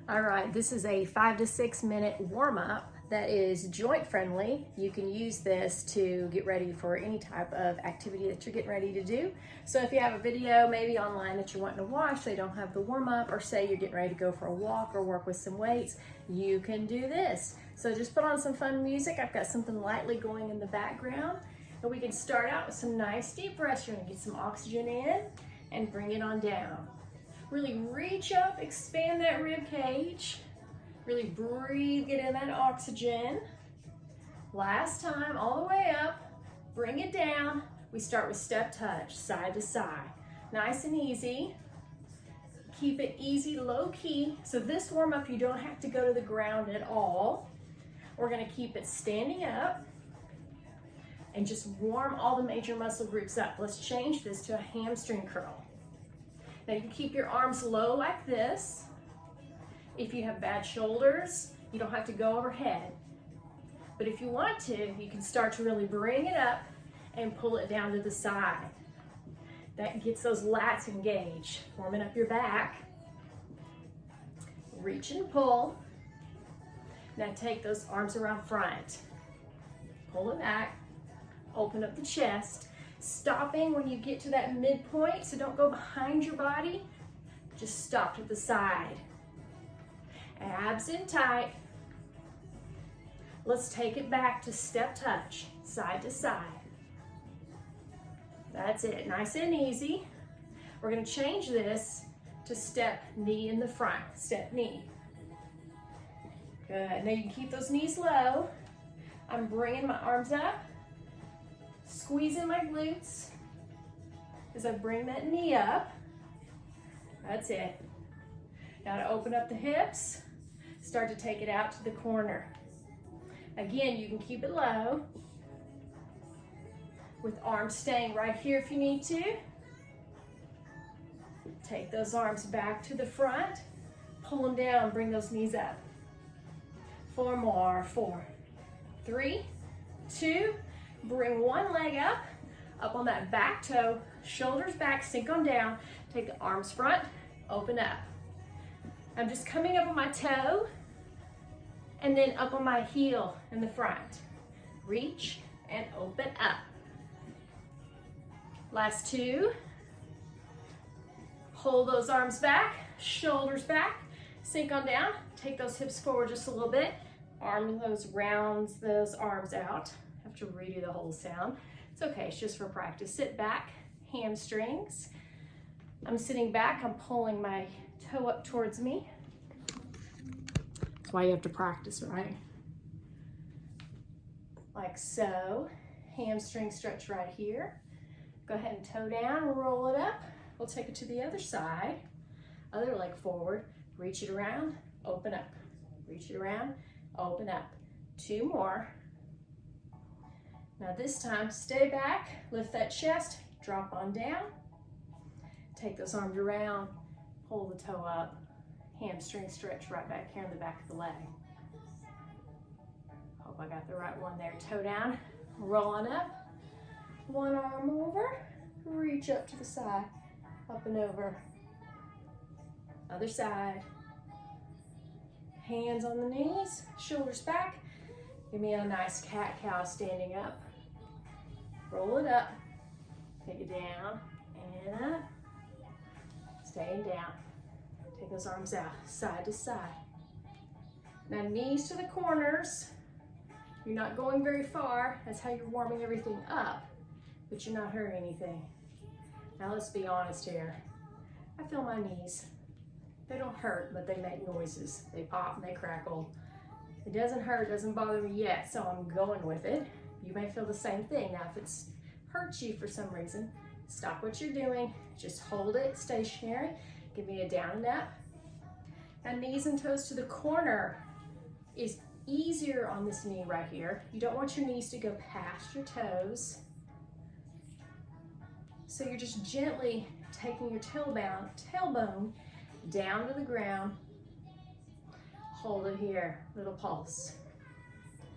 All right, this is a 5 to 6 minute warm up that is joint friendly. You can use this to get ready for any type of activity that you're getting ready to do. So if you have a video maybe online that you're wanting to watch, they don't have the warm up, or say you're getting ready to go for a walk or work with some weights, you can do this. So just put on some fun music. I've got something lightly going in the background, and we can start out with some nice deep breaths. You're gonna get some oxygen in and bring it on down. Really reach up, expand that rib cage. Really breathe, get in that oxygen. Last time, all the way up, bring it down. We start with step touch, side to side. Nice and easy. Keep it easy, low key. So this warm up, you don't have to go to the ground at all. We're gonna keep it standing up and just warm all the major muscle groups up. Let's change this to a hamstring curl. Now you can keep your arms low like this. If you have bad shoulders, you don't have to go overhead. But if you want to, you can start to really bring it up and pull it down to the side. That gets those lats engaged. Warming up your back. Reach and pull. Now take those arms around front. Pull it back. Open up the chest. Stopping when you get to that midpoint, so don't go behind your body. Just stop to the side. Abs in tight. Let's take it back to step touch, side to side. That's it, nice and easy. We're gonna change this to step knee in the front, step knee. Good, now you can keep those knees low. I'm bringing my arms up, squeezing my glutes as I bring that knee up. That's it. Now to open up the hips, start to take it out to the corner. Again, you can keep it low with arms staying right here if you need to. Take those arms back to the front, pull them down, bring those knees up. 4 more, 4, 3, 2, bring one leg up on that back toe, shoulders back, sink them down, take the arms front, open up. I'm just coming up on my toe and then up on my heel in the front. Reach and open up. Last 2. Hold those arms back, shoulders back, sink on down, take those hips forward just a little bit, arm those rounds, those arms out. I have to redo the whole sound. It's okay, it's just for practice. Sit back, hamstrings. I'm sitting back, I'm pulling my toe up towards me. That's why you have to practice, right? Like so. Hamstring stretch right here. Go ahead and toe down, roll it up. We'll take it to the other side. Other leg forward, reach it around, open up. Reach it around, open up. 2 more. Now this time, stay back, lift that chest, drop on down. Take those arms around, pull the toe up, hamstring stretch right back here in the back of the leg. Hope I got the right one there. Toe down, roll on up, one arm over, reach up to the side, up and over. Other side. Hands on the knees, shoulders back. Give me a nice cat-cow standing up. Roll it up, take it down and up. Staying down. Take those arms out, side to side. Now knees to the corners. You're not going very far. That's how you're warming everything up, but you're not hurting anything. Now let's be honest here. I feel my knees. They don't hurt, but they make noises. They pop and they crackle. It doesn't hurt, doesn't bother me yet, so I'm going with it. You may feel the same thing. Now, if it's hurts you for some reason, stop what you're doing. Just hold it, stationary. Give me a down and up. Now, knees and toes to the corner is easier on this knee right here. You don't want your knees to go past your toes. So you're just gently taking your tailbone down to the ground. Hold it here, little pulse.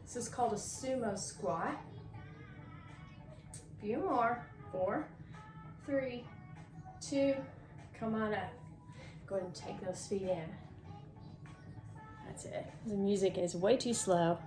This is called a sumo squat. A few more, 4, 3, 2, come on up. Go ahead and take those feet in. That's it. The music is way too slow.